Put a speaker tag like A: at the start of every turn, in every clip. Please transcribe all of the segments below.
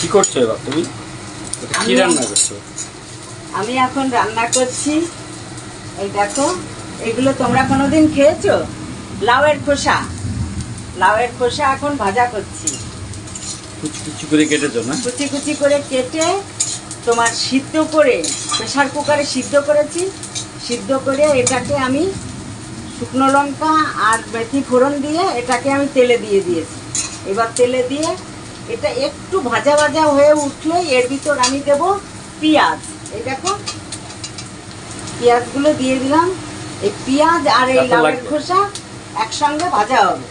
A: কি করছো এবার তুমি? কি রান্না করছো?
B: আমি এখন রান্না করছি, এই দেখো, এগুলো তোমরা কোনোদিন খেয়েছো? লাউয়ের খোসা, লাউয়ের খোসা এখন ভাজা করছি।
A: কুচি কুচি করে কেটেছো না?
B: কুচি কুচি করে কেটে তোমার সিদ্ধ করে, প্রেসার কুকারে সিদ্ধ করেছি। সিদ্ধ করে এটাকে আমি শুকনো লঙ্কা আর মেথি ফোড়ন দিয়ে এটাকে আমি তেলে দিয়ে দিয়েছি। এবার তেলে দিয়ে এটা একটু ভাজা ভাজা হয়ে উঠলে এর ভিতর আমি দেব পেঁয়াজ। এই দেখো, পেঁয়াজগুলো দিয়ে দিলাম। এই পেঁয়াজ আর এই লাউয়ের খোসা একসঙ্গে ভাজা হবে।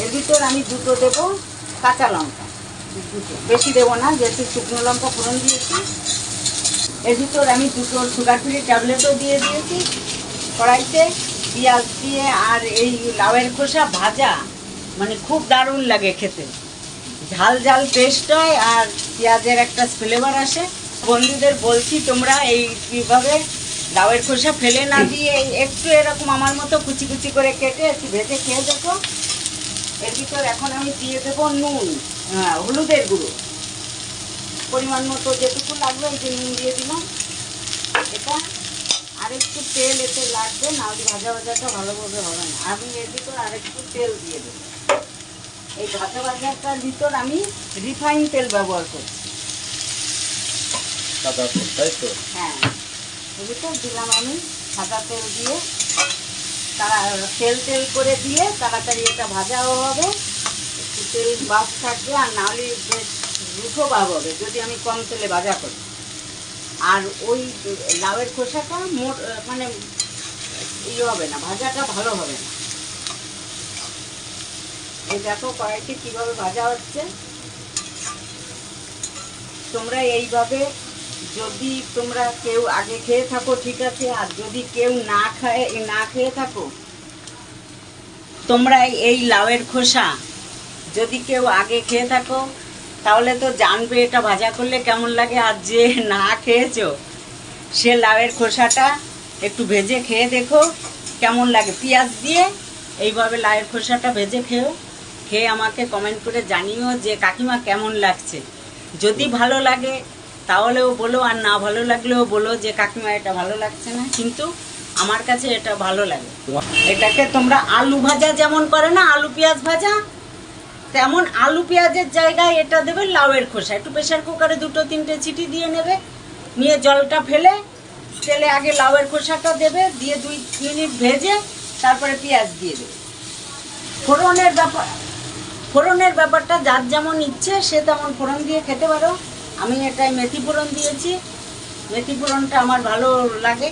B: এর ভিতর আমি দুটো দেব কাঁচা লঙ্কা, দুটো, বেশি দেবো না যেহেতু শুকনো লঙ্কা ফোড়ন দিয়েছি। এর ভিতর আমি দুটো সুগার ফ্রি ট্যাবলেটও দিয়ে দিয়েছি কড়াইতে। পেঁয়াজ দিয়ে আর এই লাউয়ের খোসা ভাজা মানে খুব দারুণ লাগে খেতে, ঝাল ঝাল টেস্ট হয় আর পেঁয়াজের একটা ফ্লেভার আসে। বন্ধুদের বলছি তোমরা এইভাবে লাউয়ের খোসা ফেলে না দিয়ে একটু এরকম আমার মতো কুচি কুচি করে কেটে একটু ভেজে খেয়ে দেখো। এর ভিতর এখন আমি দিয়ে দেবো নুন, হলুদের গুঁড়ো পরিমাণ মতো যেটুকু লাগবে এই যে নুন দিয়ে দিলাম। এটা আরেকটু তেল এতে লাগবে, নাহলে ভাজা ভাজাটা ভালোভাবে হবে না। আমি এর ভিতর আরেকটু তেল দিয়ে দেবো। এই ভাজা ভাজাটার ভিতর আমি রিফাইন তেল ব্যবহার করছি।
A: সাদা তেল, তাই তো?
B: হ্যাঁ, এর ভিতর দিলাম আমি সাদা তেল দিয়ে, তারা তেল তেল করে দিয়ে তাড়াতাড়ি এটা ভাজাও হবে, একটু তেল ভাব থাকবে, আর নাহলে বেশ রুখো ভাব হবে যদি আমি কম তেলে ভাজা করি। আর ওই লাউয়ের খোসাটা মানে ইয়ে হবে না, ভাজাটা ভালো হবে না। এই দেখো কড়াইতে কিভাবে ভাজা হচ্ছে। তোমরা এইভাবে যদি তোমরা কেউ আগে খেয়ে থাকো ঠিক আছে, আর যদি কেউ না খেয়ে থাকো, তোমরা এই লাউয়ের খোসা যদি কেউ আগে খেয়ে থাকো তাহলে তো জানবে এটা ভাজা করলে কেমন লাগে। আর যে না খেয়েছো সে লাউয়ের খোসাটা একটু ভেজে খেয়ে দেখো কেমন লাগে। পেঁয়াজ দিয়ে এইভাবে লাউয়ের খোসাটা ভেজে খেয়ে আমাকে কমেন্ট করে জানিও যে কাকিমা কেমন লাগছে। যদি ভালো লাগে তাহলেও বলো, আর না ভালো লাগলেও বলো যে কাকিমা এটা ভালো লাগছে না, কিন্তু আমার কাছে এটা ভালো লাগে। এটাকে তোমরা আলু ভাজা যেমন করে না, আলু পেঁয়াজ ভাজা, তেমন আলু পেঁয়াজের জায়গায় এটা দেবে লাউয়ের খোসা। একটু প্রেসার কুকারে 2-3টে সিটি দিয়ে নেবে, নিয়ে জলটা ফেলে তেলে আগে লাউয়ের খোসাটা দেবে, দিয়ে 2 মিনিট ভেজে তারপরে পেঁয়াজ দিয়ে দেবে। ফোড়নের ব্যাপারটা যার যেমন ইচ্ছে সে তেমন ফোড়ন দিয়ে খেতে পারো। আমি এটাই মেথি ফোড়ন দিয়েছি, মেথি ফোড়নটা আমার ভালো লাগে।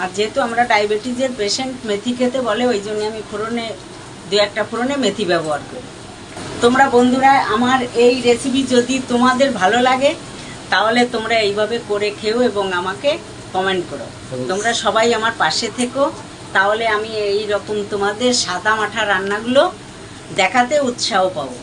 B: আর যেহেতু আমরা ডায়াবেটিসের পেশেন্ট, মেথি খেতে বলে, ওই জন্য আমি ফোড়নে 2-1টা ফোড়নে মেথি ব্যবহার করি। তোমরা বন্ধুরা আমার এই রেসিপি যদি তোমাদের ভালো লাগে তাহলে তোমরা এইভাবে করে খেও এবং আমাকে কমেন্ট করো। তোমরা সবাই আমার পাশে থেকো, তাহলে আমি এই রকম তোমাদের সাদা মাঠা রান্নাগুলো দেখাতে উৎসাহ পাবো।